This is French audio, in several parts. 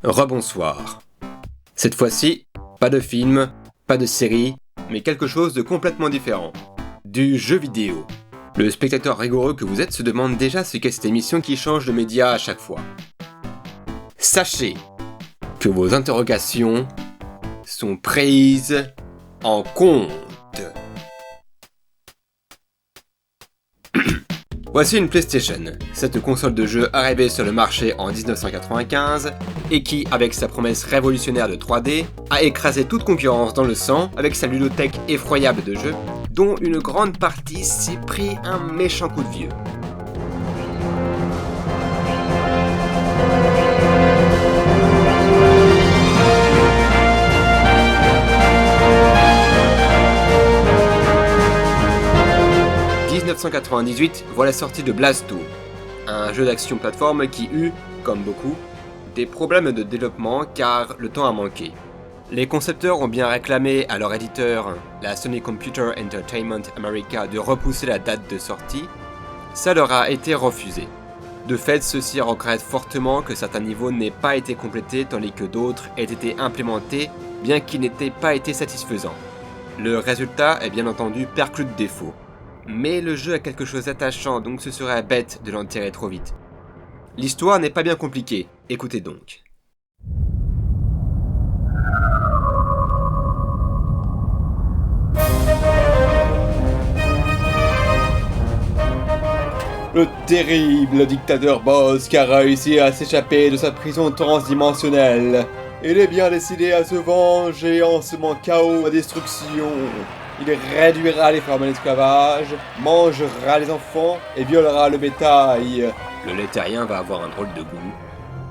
Rebonsoir. Cette fois-ci, pas de film, pas de série, mais quelque chose de complètement différent. Du jeu vidéo. Le spectateur rigoureux que vous êtes se demande déjà ce qu'est cette émission qui change de média à chaque fois. Sachez que vos interrogations sont prises en compte. Voici une PlayStation, cette console de jeu arrivée sur le marché en 1995 et qui, avec sa promesse révolutionnaire de 3D, a écrasé toute concurrence dans le sang avec sa ludothèque effroyable de jeux, dont une grande partie s'est pris un méchant coup de vieux. En 1998 voit la sortie de Blasto, un jeu d'action plateforme qui eut, comme beaucoup, des problèmes de développement car le temps a manqué. Les concepteurs ont bien réclamé à leur éditeur, la Sony Computer Entertainment America, de repousser la date de sortie, ça leur a été refusé. De fait, ceux-ci regrettent fortement que certains niveaux n'aient pas été complétés tandis que d'autres aient été implémentés bien qu'ils n'aient pas été satisfaisants. Le résultat est bien entendu perclus de défauts. Mais le jeu a quelque chose d'attachant, donc ce serait bête de l'enterrer trop vite. L'histoire n'est pas bien compliquée, écoutez donc. Le terrible dictateur Bossk a réussi à s'échapper de sa prison transdimensionnelle. Il est bien décidé à se venger en semant chaos et destruction. Il réduira les femmes à l'esclavage, mangera les enfants et violera le bétail. Le laitérien va avoir un drôle de goût.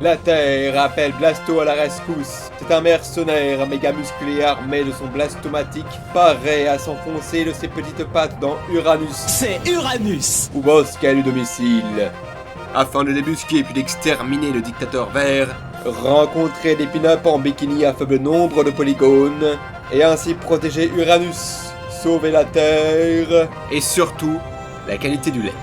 La Terre appelle Blasto à la rescousse. C'est un mercenaire méga musclé armé de son blastomatique, prêt à s'enfoncer de ses petites pattes dans Uranus. C'est Uranus! Où Bossk a le domicile. Afin de débusquer puis d'exterminer le dictateur vert, rencontrer des pin-up en bikini à faible nombre de polygones, et ainsi protéger Uranus. Sauver la Terre. Et surtout, la qualité du lait.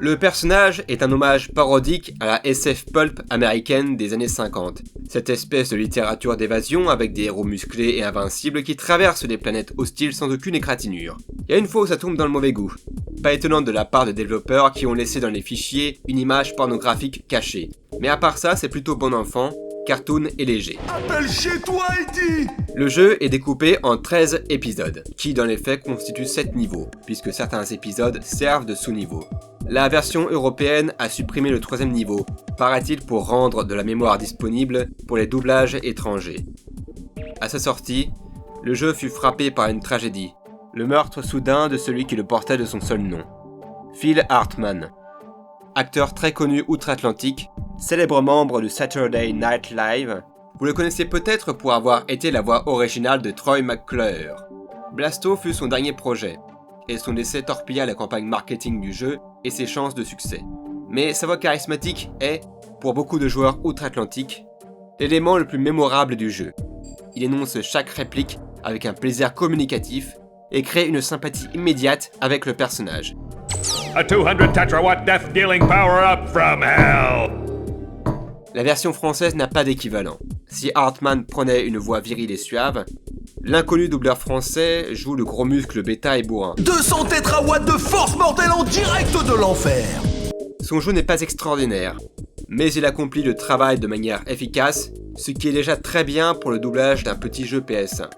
Le personnage est un hommage parodique à la SF pulp américaine des années 50. Cette espèce de littérature d'évasion avec des héros musclés et invincibles qui traversent des planètes hostiles sans aucune égratignure. Il y a une fois où ça tombe dans le mauvais goût. Pas étonnant de la part de développeurs qui ont laissé dans les fichiers une image pornographique cachée. Mais à part ça, c'est plutôt bon enfant, cartoon et léger. Appelle chez toi, Eddie! Le jeu est découpé en 13 épisodes, qui dans les faits constituent 7 niveaux, puisque certains épisodes servent de sous-niveaux. La version européenne a supprimé le 3e niveau, paraît-il pour rendre de la mémoire disponible pour les doublages étrangers. À sa sortie, le jeu fut frappé par une tragédie, le meurtre soudain de celui qui le portait de son seul nom. Phil Hartman, acteur très connu outre-Atlantique, célèbre membre du Saturday Night Live, vous le connaissez peut-être pour avoir été la voix originale de Troy McClure. Blasto fut son dernier projet, et son décès torpilla la campagne marketing du jeu et ses chances de succès. Mais sa voix charismatique est, pour beaucoup de joueurs outre-Atlantique, l'élément le plus mémorable du jeu. Il énonce chaque réplique avec un plaisir communicatif et crée une sympathie immédiate avec le personnage. A 200 tetrawatt death dealing power-up from hell! La version française n'a pas d'équivalent. Si Hartman prenait une voix virile et suave, l'inconnu doubleur français joue le gros muscle bêta et bourrin. 200 tétrawatts de force mortelle en direct de l'enfer! Son jeu n'est pas extraordinaire, mais il accomplit le travail de manière efficace, ce qui est déjà très bien pour le doublage d'un petit jeu PS1.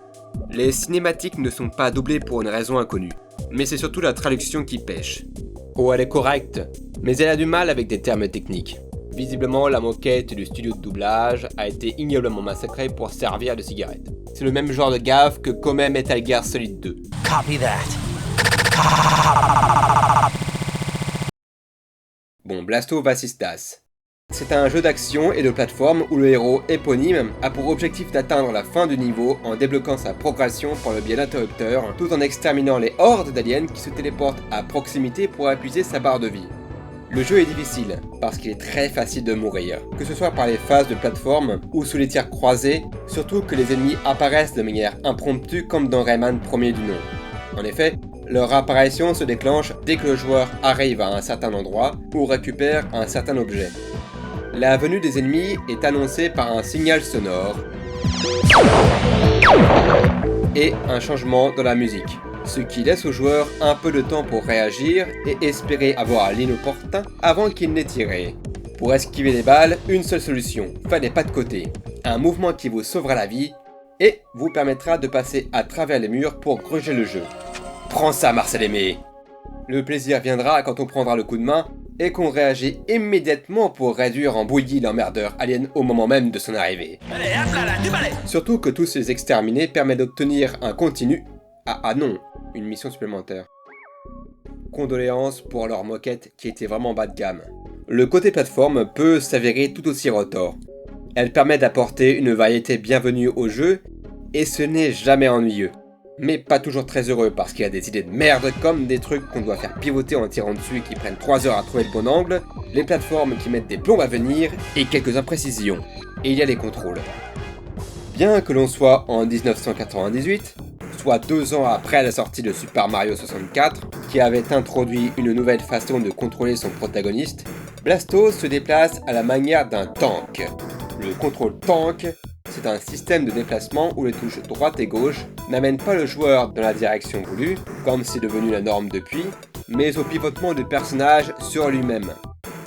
Les cinématiques ne sont pas doublées pour une raison inconnue, mais c'est surtout la traduction qui pêche. Oh, elle est correcte, mais elle a du mal avec des termes techniques. Visiblement, la moquette du studio de doublage a été ignoblement massacrée pour servir de cigarette. C'est le même genre de gaffe que commet Metal Gear Solid 2. Copy that. Bon, Blasto Vassistas. C'est un jeu d'action et de plateforme où le héros éponyme a pour objectif d'atteindre la fin du niveau en débloquant sa progression par le biais d'interrupteurs, tout en exterminant les hordes d'aliens qui se téléportent à proximité pour épuiser sa barre de vie. Le jeu est difficile, parce qu'il est très facile de mourir, que ce soit par les phases de plateforme ou sous les tirs croisés, surtout que les ennemis apparaissent de manière impromptue comme dans Rayman premier du nom. En effet, Leur apparition se déclenche dès que le joueur arrive à un certain endroit ou récupère un certain objet. La venue des ennemis est annoncée par un signal sonore et un changement dans la musique, ce qui laisse au joueur un peu de temps pour réagir et espérer avoir l'inopportun avant qu'il n'ait tiré. Pour esquiver les balles, une seule solution, faire des pas de côté, un mouvement qui vous sauvera la vie et vous permettra de passer à travers les murs pour gruger le jeu. Prends ça, Marcel Aimé! Le plaisir viendra quand on prendra le coup de main et qu'on réagit immédiatement pour réduire en bouillie l'emmerdeur alien au moment même de son arrivée. Allez, hop là, du balai. Surtout que tous les exterminés permet d'obtenir un continu. Ah non, une mission supplémentaire. Condoléances pour leur moquette qui était vraiment bas de gamme. Le côté plateforme peut s'avérer tout aussi retors. Elle permet d'apporter une variété bienvenue au jeu et ce n'est jamais ennuyeux. Mais pas toujours très heureux parce qu'il y a des idées de merde comme des trucs qu'on doit faire pivoter en tirant dessus et qui prennent 3 heures à trouver le bon angle, les plateformes qui mettent des plombs à venir et quelques imprécisions. Et il y a les contrôles. Bien que l'on soit en 1998, soit 2 ans après la sortie de Super Mario 64, qui avait introduit une nouvelle façon de contrôler son protagoniste, Blasto se déplace à la manière d'un tank. Le contrôle tank, c'est un système de déplacement où les touches droite et gauche n'amènent pas le joueur dans la direction voulue, comme c'est devenu la norme depuis, mais au pivotement du personnage sur lui-même.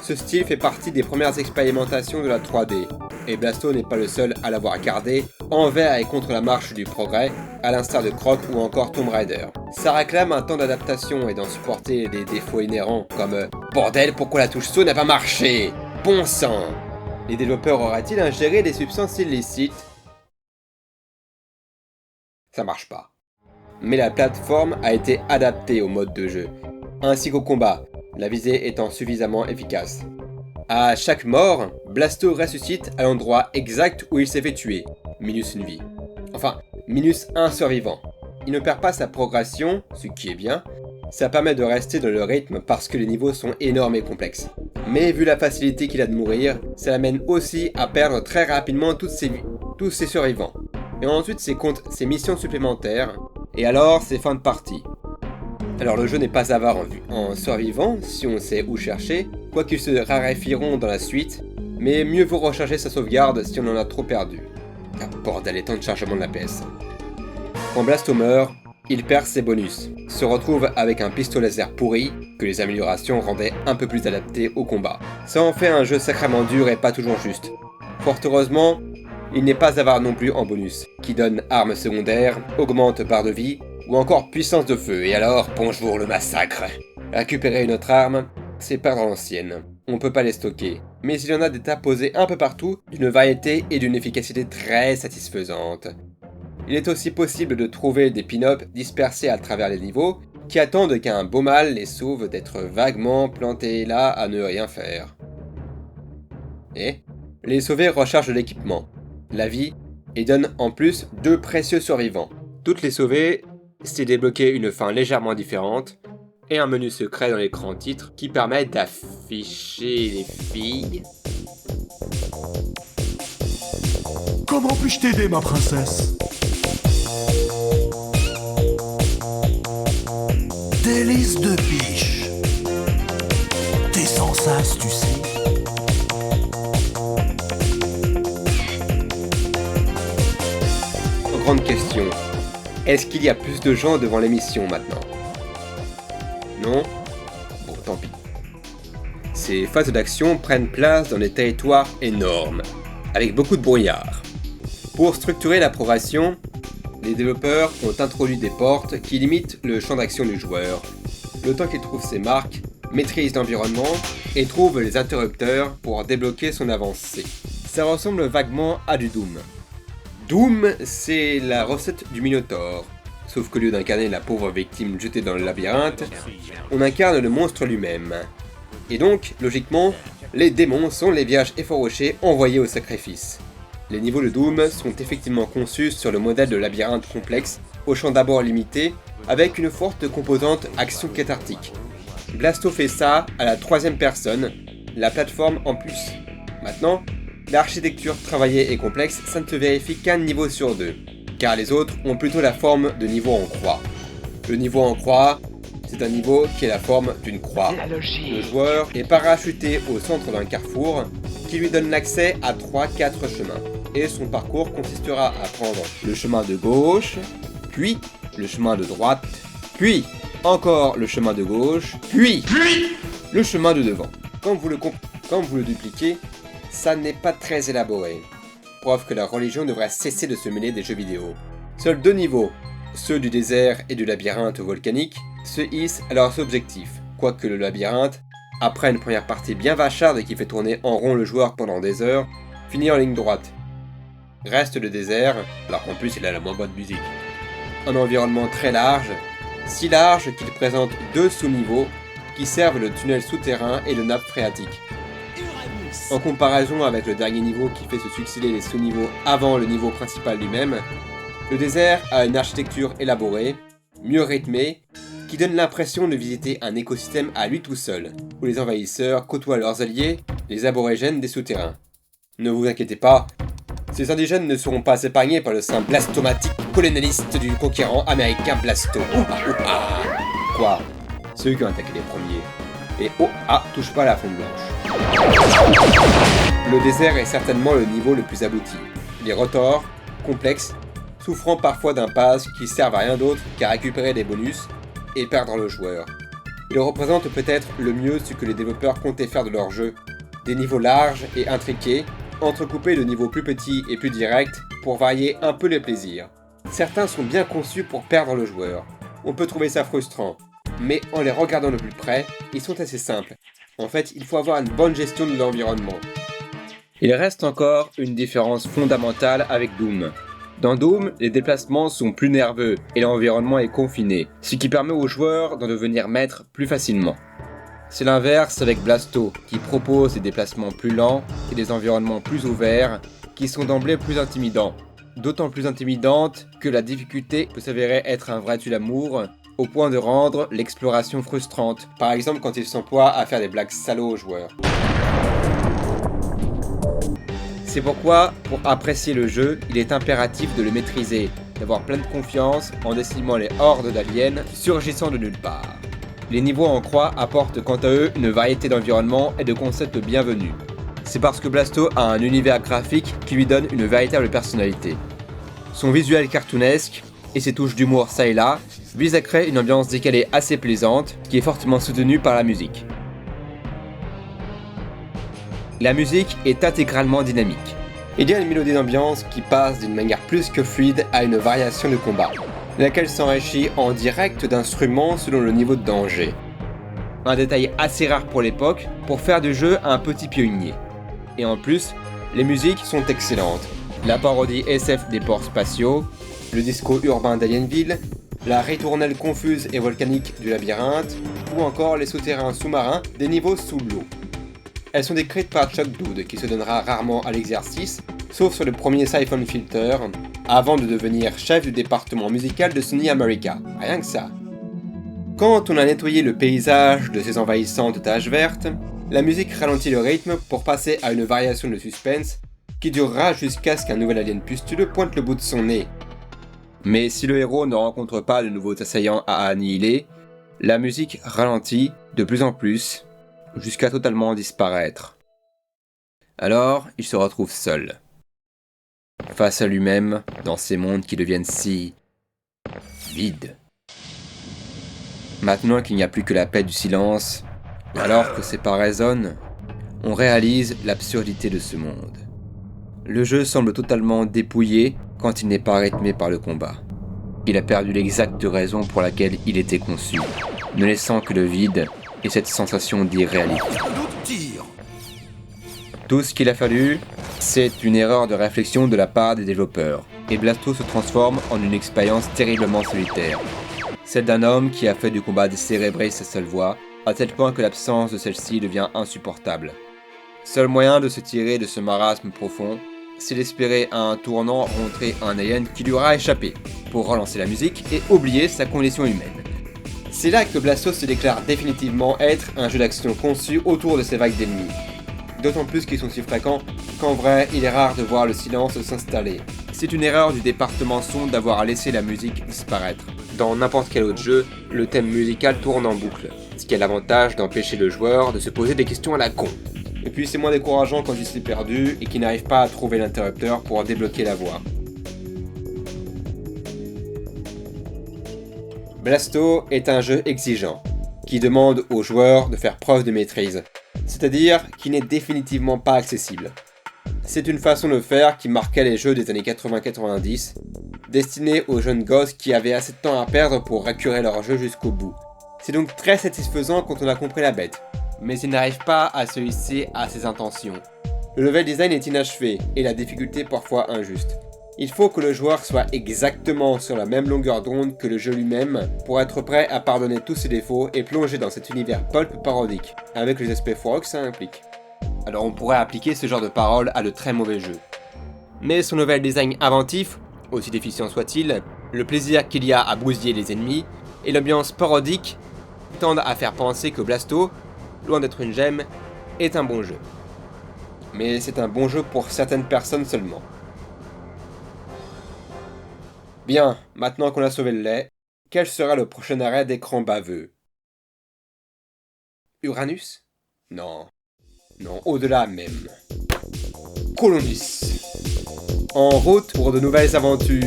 Ce style fait partie des premières expérimentations de la 3D, et Blasto n'est pas le seul à l'avoir gardé envers et contre la marche du progrès, à l'instar de Croc ou encore Tomb Raider. Ça réclame un temps d'adaptation et d'en supporter des défauts inhérents comme « Bordel, pourquoi la touche saut n'a pas marché ? Bon sang !» Les développeurs auraient-ils ingéré des substances illicites ? Ça marche pas. Mais la plateforme a été adaptée au mode de jeu, ainsi qu'au combat, la visée étant suffisamment efficace. À chaque mort, Blasto ressuscite à l'endroit exact où il s'est fait tuer, minus une vie. Enfin, minus un survivant. Il ne perd pas sa progression, ce qui est bien. Ça permet de rester dans le rythme parce que les niveaux sont énormes et complexes. Mais vu la facilité qu'il a de mourir, ça l'amène aussi à perdre très rapidement toutes ses vies, tous ses survivants. Et ensuite c'est contre ses missions supplémentaires, et alors c'est fin de partie. Alors le jeu n'est pas avare en survivants si on sait où chercher, quoiqu'ils se raréfieront dans la suite, mais mieux vaut recharger sa sauvegarde si on en a trop perdu. Ah bordel, les temps de chargement de la PS. Quand Blasto meurt, il perd ses bonus, se retrouve avec un pistolet laser pourri, que les améliorations rendaient un peu plus adapté au combat. Ça en fait un jeu sacrément dur et pas toujours juste. Fort heureusement, il n'est pas avare non plus en bonus, qui donne armes secondaires, augmente barre de vie, ou encore puissance de feu, et alors, bonjour le massacre. Récupérer une autre arme, c'est perdre l'ancienne. On peut pas les stocker, mais il y en a des tas posés un peu partout, d'une variété et d'une efficacité très satisfaisante. Il est aussi possible de trouver des pin-ups dispersés à travers les niveaux, qui attendent qu'un beau mal les sauve d'être vaguement plantés là à ne rien faire. Et les sauvés rechargent l'équipement, la vie, et donnent en plus 2 précieux survivants. Toutes les sauver, c'est débloquer une fin légèrement différente, et un menu secret dans l'écran titre qui permet d'afficher les filles. Comment puis-je t'aider, ma princesse? Délice de biche. T'es sans sas, tu sais. Grande question. Est-ce qu'il y a plus de gens devant l'émission maintenant? Non? Bon, tant pis. Ces phases d'action prennent place dans des territoires énormes, avec beaucoup de brouillard. Pour structurer la progression, les développeurs ont introduit des portes qui limitent le champ d'action du joueur, le temps qu'il trouve ses marques, maîtrise l'environnement et trouve les interrupteurs pour débloquer son avancée. Ça ressemble vaguement à du Doom. Doom, c'est la recette du Minotaure, sauf qu'au lieu d'incarner la pauvre victime jetée dans le labyrinthe, on incarne le monstre lui-même. Et donc, logiquement, les démons sont les vierges effarouchées envoyées au sacrifice. Les niveaux de Doom sont effectivement conçus sur le modèle de labyrinthe complexe, au champ d'abord limité, avec une forte composante action cathartique. Blasto fait ça à la 3e personne, la plateforme en plus. Maintenant, l'architecture travaillée et complexe, ça ne se vérifie qu'un niveau sur 2, car les autres ont plutôt la forme de niveau en croix. Le niveau en croix, c'est un niveau qui a la forme d'une croix. Le joueur est parachuté au centre d'un carrefour qui lui donne l'accès à 3-4 chemins. Et son parcours consistera à prendre le chemin de gauche, puis le chemin de droite, puis encore le chemin de gauche, puis le chemin de devant. Quand vous le dupliquez, ça n'est pas très élaboré. Preuve que la religion devrait cesser de se mêler des jeux vidéo. Seuls 2 niveaux, ceux du désert et du labyrinthe volcanique, se hissent à leurs objectifs, quoique le labyrinthe, après une première partie bien vacharde et qui fait tourner en rond le joueur pendant des heures, finit en ligne droite. Reste le désert, alors qu'en plus il a la moins bonne musique. Un environnement très large, si large qu'il présente 2 sous-niveaux qui servent le tunnel souterrain et le nappe phréatique. En comparaison avec le dernier niveau qui fait se succéder les sous-niveaux avant le niveau principal lui-même, le désert a une architecture élaborée, mieux rythmée, qui donne l'impression de visiter un écosystème à lui tout seul, où les envahisseurs côtoient leurs alliés, les aborigènes des souterrains. Ne vous inquiétez pas, ces indigènes ne seront pas épargnés par le sein blastomatique colonialiste du conquérant américain Blasto. Quoi? Ceux qui ont attaqué les premiers. Et touche pas à la fonte blanche. Le désert est certainement le niveau le plus abouti. Les rotors, complexes, souffrant parfois d'impasses qui servent à rien d'autre qu'à récupérer des bonus et perdre le joueur. Il représente peut-être le mieux ce que les développeurs comptaient faire de leur jeu. Des niveaux larges et intriqués, entrecoupés de niveaux plus petits et plus directs pour varier un peu les plaisirs. Certains sont bien conçus pour perdre le joueur. On peut trouver ça frustrant, mais en les regardant de plus près, ils sont assez simples. En fait, il faut avoir une bonne gestion de l'environnement. Il reste encore une différence fondamentale avec Doom. Dans Doom, les déplacements sont plus nerveux et l'environnement est confiné, ce qui permet aux joueurs d'en devenir maîtres plus facilement. C'est l'inverse avec Blasto, qui propose des déplacements plus lents et des environnements plus ouverts, qui sont d'emblée plus intimidants. D'autant plus intimidantes que la difficulté peut s'avérer être un vrai tue-l'amour, au point de rendre l'exploration frustrante, par exemple quand il s'emploie à faire des blagues salauds aux joueurs. C'est pourquoi, pour apprécier le jeu, il est impératif de le maîtriser, d'avoir pleine confiance en décimant les hordes d'aliens surgissant de nulle part. Les niveaux en croix apportent quant à eux une variété d'environnements et de concepts bienvenus. C'est parce que Blasto a un univers graphique qui lui donne une véritable personnalité. Son visuel cartoonesque et ses touches d'humour ça et là visent à créer une ambiance décalée assez plaisante qui est fortement soutenue par la musique. La musique est intégralement dynamique. Il y a une mélodie d'ambiance qui passe d'une manière plus que fluide à une variation de combat, laquelle s'enrichit en direct d'instruments selon le niveau de danger. Un détail assez rare pour l'époque, pour faire du jeu un petit pionnier. Et en plus, les musiques sont excellentes. La parodie SF des ports spatiaux, le disco urbain d'Alienville, la ritournelle confuse et volcanique du labyrinthe, ou encore les souterrains sous-marins des niveaux sous l'eau. Elles sont décrites par Chuck Dood, qui se donnera rarement à l'exercice, sauf sur le premier Siphon Filter, avant de devenir chef du département musical de Sony America. Rien que ça. Quand on a nettoyé le paysage de ces envahissantes taches vertes, la musique ralentit le rythme pour passer à une variation de suspense qui durera jusqu'à ce qu'un nouvel alien pustuleux pointe le bout de son nez. Mais si le héros ne rencontre pas de nouveaux assaillants à annihiler, la musique ralentit de plus en plus, jusqu'à totalement disparaître. Alors, il se retrouve seul, face à lui-même, dans ces mondes qui deviennent si vides. Maintenant qu'il n'y a plus que la paix du silence, alors que ses pas résonnent, on réalise l'absurdité de ce monde. Le jeu semble totalement dépouillé quand il n'est pas rythmé par le combat. Il a perdu l'exacte raison pour laquelle il était conçu, ne laissant que le vide et cette sensation d'irréalité. Tout ce qu'il a fallu, c'est une erreur de réflexion de la part des développeurs, et Blasto se transforme en une expérience terriblement solitaire. Celle d'un homme qui a fait du combat décérébré sa seule voie, à tel point que l'absence de celle-ci devient insupportable. Seul moyen de se tirer de ce marasme profond, c'est d'espérer à un tournant rencontrer un alien qui lui aura échappé, pour relancer la musique et oublier sa condition humaine. C'est là que Blasto se déclare définitivement être un jeu d'action conçu autour de ces vagues d'ennemis. D'autant plus qu'ils sont si fréquents qu'en vrai, il est rare de voir le silence s'installer. C'est une erreur du département son d'avoir laissé la musique disparaître. dans n'importe quel autre jeu, le thème musical tourne en boucle, ce qui a l'avantage d'empêcher le joueur de se poser des questions à la con. Et puis c'est moins décourageant quand il s'est perdu et qu'il n'arrive pas à trouver l'interrupteur pour débloquer la voie. Blasto est un jeu exigeant, qui demande aux joueurs de faire preuve de maîtrise, c'est-à-dire qui n'est définitivement pas accessible. C'est une façon de faire qui marquait les jeux des années 80-90, destinés aux jeunes gosses qui avaient assez de temps à perdre pour racurer leur jeu jusqu'au bout. C'est donc très satisfaisant quand on a compris la bête, mais il n'arrive pas à se hisser à ses intentions. Le level design est inachevé et la difficulté parfois injuste. Il faut que le joueur soit exactement sur la même longueur d'onde que le jeu lui-même pour être prêt à pardonner tous ses défauts et plonger dans cet univers pulp parodique, avec les aspects foireux que ça implique. Alors on pourrait appliquer ce genre de paroles à de très mauvais jeux. Mais son level design inventif, aussi déficient soit-il, le plaisir qu'il y a à bousiller les ennemis, et l'ambiance parodique tendent à faire penser que Blasto, loin d'être une gemme, est un bon jeu. Mais c'est un bon jeu pour certaines personnes seulement. Bien, maintenant qu'on a sauvé le lait, quel sera le prochain arrêt d'écran baveux? Uranus? Non, au-delà même. Colonis. En route pour de nouvelles aventures.